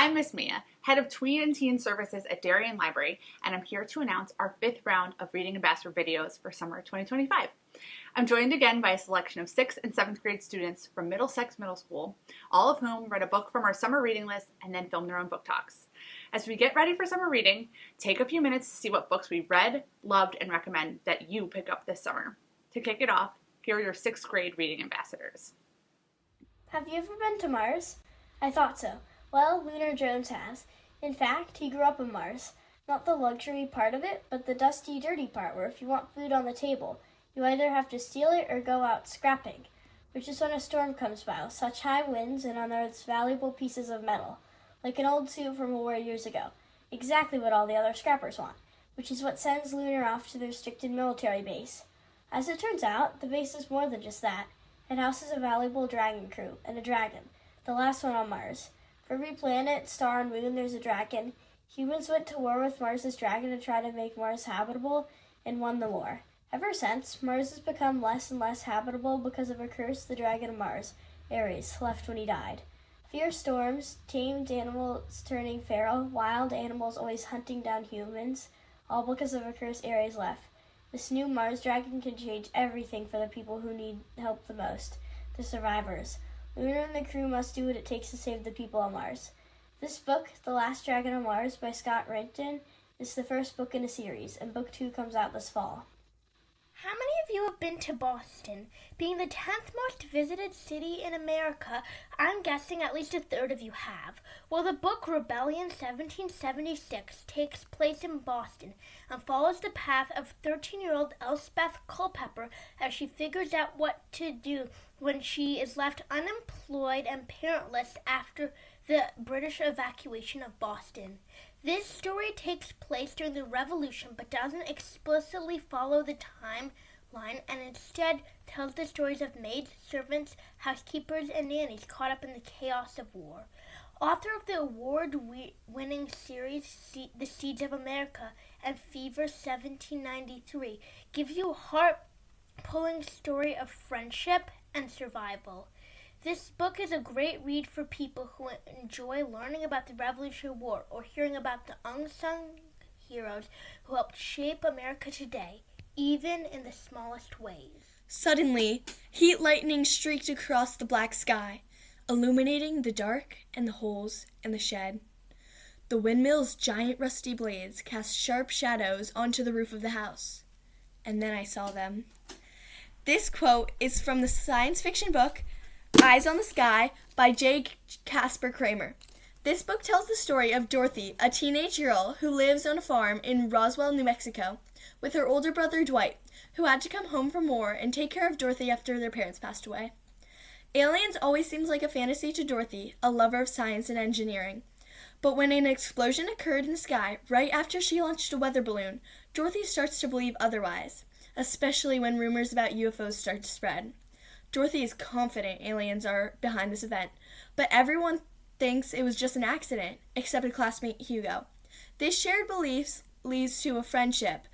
I'm Miss Mia, head of Tween and Teen Services at Darien Library, and I'm here to announce our 5th round of Reading Ambassador videos for summer 2025. I'm joined again by a selection of 6th and 7th grade students from Middlesex Middle School, all of whom read a book from our summer reading list and then filmed their own book talks. As we get ready for summer reading, take a few minutes to see what books we read, loved, and recommend that you pick up this summer. To kick it off, here are your 6th grade reading ambassadors. Have you ever been to Mars? I thought so. Well, Lunar Jones has. In fact, he grew up on Mars. Not the luxury part of it, but the dusty, dirty part where if you want food on the table, you either have to steal it or go out scrapping, which is when a storm comes by with such high winds and unearths valuable pieces of metal, like an old suit from a war years ago. Exactly what all the other scrappers want, which is what sends Lunar off to the restricted military base. As it turns out, the base is more than just that. It houses a valuable dragon crew and a dragon, the last one on Mars. For every planet, star, and moon, there's a dragon. Humans went to war with Mars's dragon to try to make Mars habitable and won the war. Ever since, Mars has become less and less habitable because of a curse the dragon of Mars, Ares, left when he died. Fierce storms, tamed animals turning feral, wild animals always hunting down humans, all because of a curse Ares left. This new Mars dragon can change everything for the people who need help the most, the survivors. Lunar and the crew must do what it takes to save the people on Mars. This book, The Last Dragon on Mars by Scott Renton, is the first book in a series, and book 2 comes out this fall. How many of you have been to Boston? Being the 10th most visited city in America, I'm guessing at least a third of you have. Well, the book Rebellion 1776 takes place in Boston and follows the path of 13-year-old Elspeth Culpepper as she figures out what to do when she is left unemployed and parentless after the British evacuation of Boston. This story takes place during the Revolution but doesn't explicitly follow the timeline and instead tells the stories of maids, servants, housekeepers, and nannies caught up in the chaos of war. Author of the award-winning series The Seeds of America and Fever 1793 gives you a heart-pulling story of friendship and survival. This book is a great read for people who enjoy learning about the Revolutionary War or hearing about the unsung heroes who helped shape America today, even in the smallest ways. Suddenly, heat lightning streaked across the black sky, illuminating the dark and the holes in the shed. The windmill's giant rusty blades cast sharp shadows onto the roof of the house. And then I saw them. This quote is from the science fiction book Eyes on the Sky by J. Casper Kramer. This book tells the story of Dorothy, a teenage girl who lives on a farm in Roswell, New Mexico, with her older brother Dwight, who had to come home from war and take care of Dorothy after their parents passed away. Aliens always seems like a fantasy to Dorothy, a lover of science and engineering. But when an explosion occurred in the sky right after she launched a weather balloon, Dorothy starts to believe otherwise, especially when rumors about UFOs start to spread. Dorothy is confident aliens are behind this event, but everyone thinks it was just an accident, except her classmate Hugo. This shared belief leads to a friendship.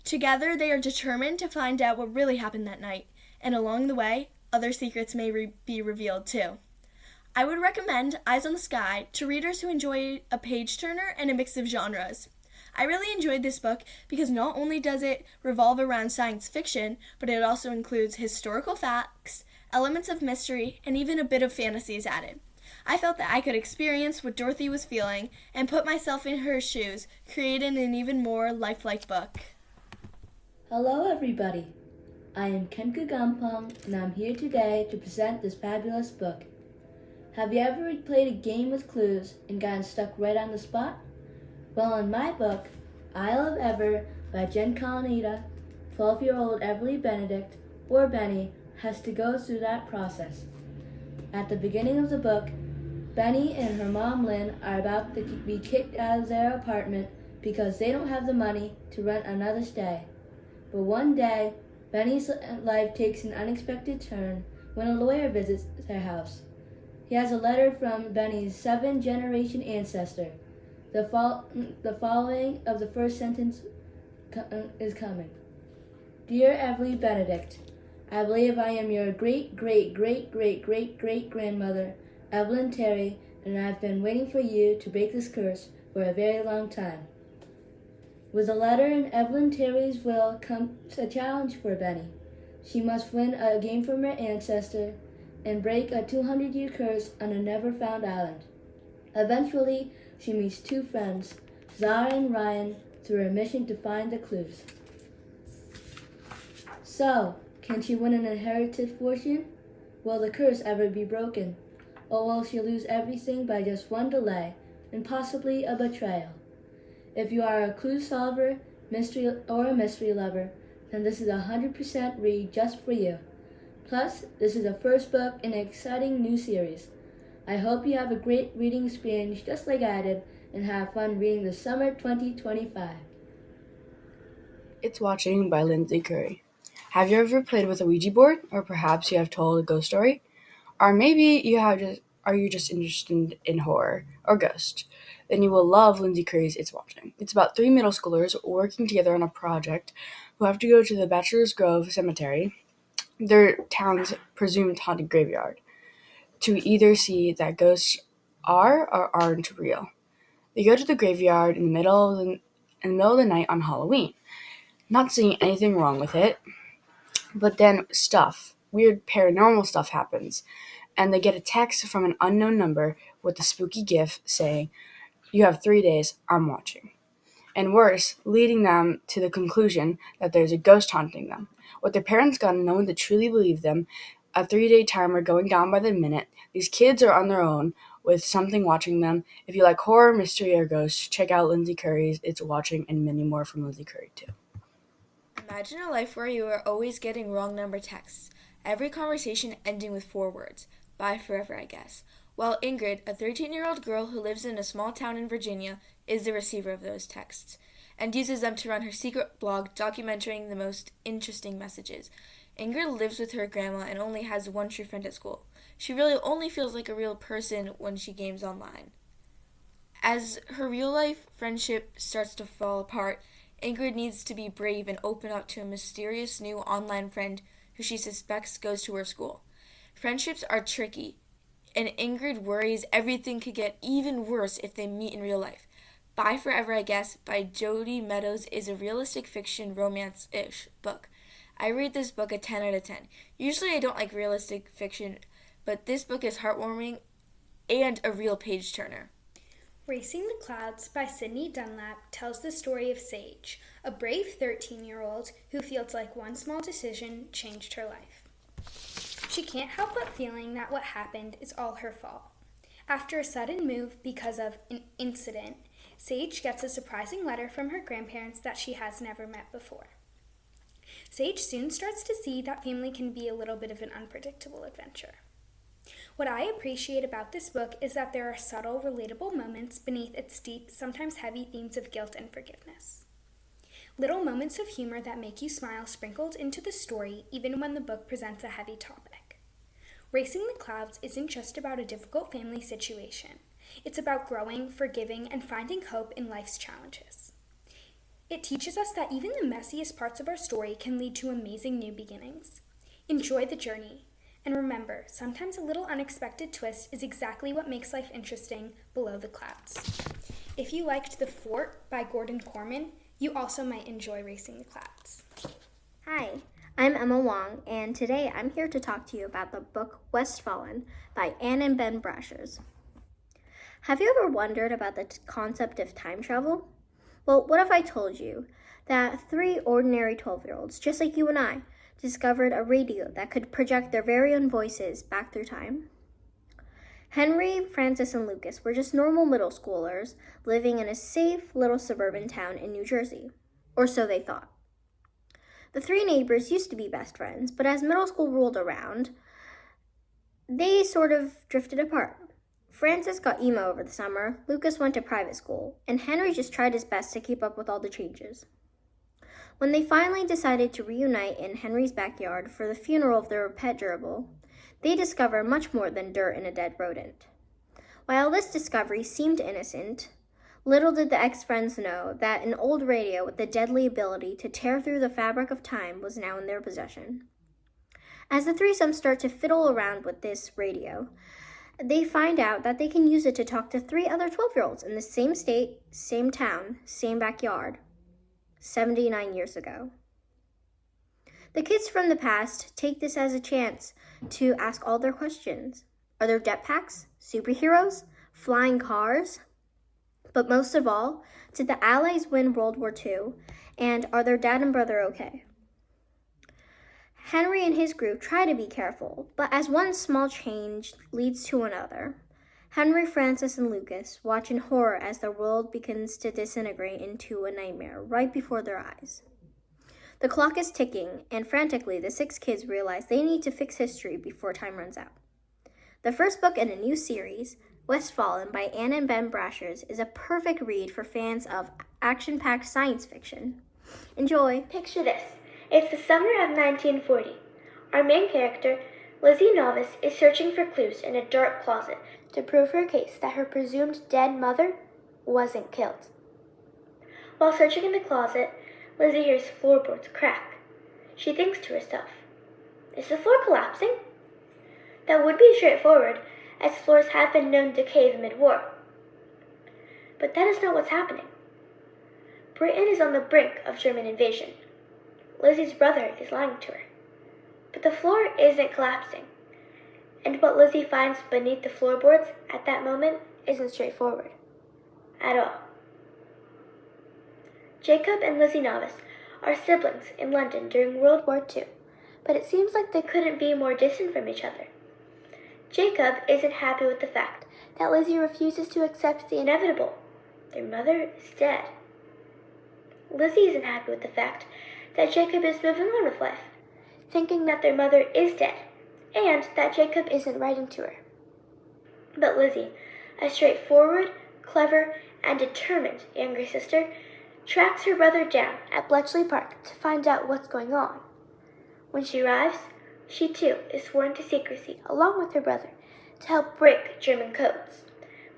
Together, they are determined to find out what really happened that night, and along the way, other secrets may be revealed too. I would recommend Eyes on the Sky to readers who enjoy a page-turner and a mix of genres. I really enjoyed this book because not only does it revolve around science fiction, but it also includes historical facts, elements of mystery, and even a bit of fantasy is added. I felt that I could experience what Dorothy was feeling and put myself in her shoes, creating an even more lifelike book. Hello everybody, I am Kenka Gampong and I'm here today to present this fabulous book. Have you ever played a game with clues and gotten stuck right on the spot? Well, in my book, Isle of Ever by Jen Kalanita, 12-year-old Everly Benedict, or Benny, has to go through that process. At the beginning of the book, Benny and her mom Lynn are about to be kicked out of their apartment because they don't have the money to rent another stay. But one day, Benny's life takes an unexpected turn when a lawyer visits their house. He has a letter from Benny's 7th-generation ancestor. The following of the first sentence is coming. Dear Everly Benedict, I believe I am your great-great-great-great-great-great-grandmother, Evelyn Terry, and I've been waiting for you to break this curse for a very long time. With a letter in Evelyn Terry's will comes a challenge for Benny. She must win a game from her ancestor and break a 200-year curse on a never-found island. Eventually, she meets two friends, Zara and Ryan, through her mission to find the clues. So, can she win an inherited fortune? Will the curse ever be broken? Or will she lose everything by just one delay and possibly a betrayal? If you are a clue solver, mystery lover, then this is a 100% read just for you. Plus, this is the first book in an exciting new series. I hope you have a great reading experience just like I did and have fun reading the summer 2025. It's Watching by Lindsay Curry. Have you ever played with a Ouija board, or perhaps you have told a ghost story? Or maybe are you just interested in horror or ghost? Then you will love Lindsay Curry's It's Watching. It's about 3 middle schoolers working together on a project who have to go to the Bachelor's Grove Cemetery, their town's presumed haunted graveyard, to either see that ghosts are or aren't real. They go to the graveyard in the middle of the night on Halloween. Not seeing anything wrong with it, but then weird paranormal stuff happens, and they get a text from an unknown number with a spooky gif saying, "You have 3 days, I'm watching." And worse, leading them to the conclusion that there's a ghost haunting them. With their parents gone and no one to truly believe them, a 3-day timer going down by the minute, these kids are on their own with something watching them. If you like horror, mystery, or ghosts, check out Lindsay Curry's It's Watching and many more from Lindsay Curry too. Imagine a life where you are always getting wrong number texts, every conversation ending with 4 words. Bye forever, I guess. Well, Ingrid, a 13-year-old girl who lives in a small town in Virginia, is the receiver of those texts, and uses them to run her secret blog documenting the most interesting messages. Ingrid lives with her grandma and only has one true friend at school. She really only feels like a real person when she games online. As her real-life friendship starts to fall apart, Ingrid needs to be brave and open up to a mysterious new online friend who she suspects goes to her school. Friendships are tricky, and Ingrid worries everything could get even worse if they meet in real life. Bye Forever, I Guess, by Jodi Meadows is a realistic fiction romance-ish book. I rate this book a 10 out of 10. Usually I don't like realistic fiction, but this book is heartwarming and a real page-turner. Racing the Clouds by Sydney Dunlap tells the story of Sage, a brave 13-year-old who feels like one small decision changed her life. She can't help but feeling that what happened is all her fault. After a sudden move because of an incident, Sage gets a surprising letter from her grandparents that she has never met before. Sage soon starts to see that family can be a little bit of an unpredictable adventure. What I appreciate about this book is that there are subtle, relatable moments beneath its deep, sometimes heavy themes of guilt and forgiveness. Little moments of humor that make you smile sprinkled into the story even when the book presents a heavy topic. Racing the Clouds isn't just about a difficult family situation. It's about growing, forgiving, and finding hope in life's challenges. It teaches us that even the messiest parts of our story can lead to amazing new beginnings. Enjoy the journey. And remember, sometimes a little unexpected twist is exactly what makes life interesting below the clouds. If you liked The Fort by Gordon Corman, you also might enjoy Racing the Clouds. Hi, I'm Emma Wong, and today I'm here to talk to you about the book Westfallen by Anne and Ben Brashers. Have you ever wondered about the concept of time travel? Well, what if I told you that 3 ordinary 12-year-olds, just like you and I, discovered a radio that could project their very own voices back through time? Henry, Francis, and Lucas were just normal middle schoolers living in a safe little suburban town in New Jersey, or so they thought. The 3 neighbors used to be best friends, but as middle school rolled around, they sort of drifted apart. Francis got emo over the summer, Lucas went to private school, and Henry just tried his best to keep up with all the changes. When they finally decided to reunite in Henry's backyard for the funeral of their pet gerbil, they discovered much more than dirt and a dead rodent. While this discovery seemed innocent, little did the ex-friends know that an old radio with the deadly ability to tear through the fabric of time was now in their possession. As the threesome start to fiddle around with this radio, They find out that they can use it to talk to 3 other 12-year-olds in the same state, same town, same backyard, 79 years ago. The kids from the past take this as a chance to ask all their questions. Are there jetpacks, superheroes, flying cars? But most of all, did the Allies win World War II? And are their dad and brother okay? Henry and his group try to be careful, but as one small change leads to another, Henry, Francis, and Lucas watch in horror as their world begins to disintegrate into a nightmare right before their eyes. The clock is ticking, and frantically the 6 kids realize they need to fix history before time runs out. The first book in a new series, Westfallen by Anne and Ben Brashers, is a perfect read for fans of action-packed science fiction. Enjoy! Picture this. It's the summer of 1940. Our main character, Lizzie Novice, is searching for clues in a dark closet to prove her case that her presumed dead mother wasn't killed. While searching in the closet, Lizzie hears floorboards crack. She thinks to herself, is the floor collapsing? That would be straightforward, as floors have been known to cave mid-war. But that is not what's happening. Britain is on the brink of German invasion. Lizzie's brother is lying to her. But the floor isn't collapsing, and what Lizzie finds beneath the floorboards at that moment isn't straightforward at all. Jacob and Lizzie Novice are siblings in London during World War II, but it seems like they couldn't be more distant from each other. Jacob isn't happy with the fact that Lizzie refuses to accept the inevitable. Their mother is dead. Lizzie isn't happy with the fact that Jacob is moving on with life, thinking that their mother is dead, and that Jacob isn't writing to her. But Lizzie, a straightforward, clever, and determined younger sister, tracks her brother down at Bletchley Park to find out what's going on. When she arrives, she too is sworn to secrecy along with her brother to help break German codes.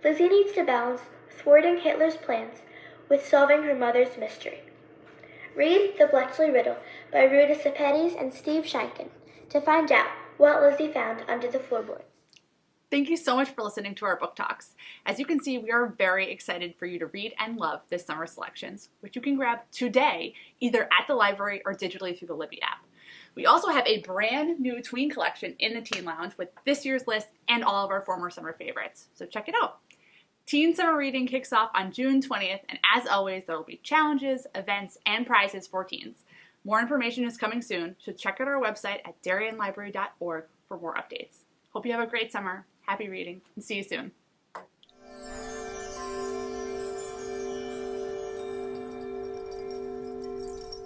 Lizzie needs to balance thwarting Hitler's plans with solving her mother's mystery. Read The Bletchley Riddle by Ruta Sepetys and Steve Shankin to find out what Lizzie found under the floorboards. Thank you so much for listening to our book talks. As you can see, we are very excited for you to read and love this summer selections, which you can grab today, either at the library or digitally through the Libby app. We also have a brand new tween collection in the Teen Lounge with this year's list and all of our former summer favorites, so check it out. Teen Summer Reading kicks off on June 20th, and as always, there will be challenges, events, and prizes for teens. More information is coming soon, so check out our website at darienlibrary.org for more updates. Hope you have a great summer. Happy reading, and see you soon.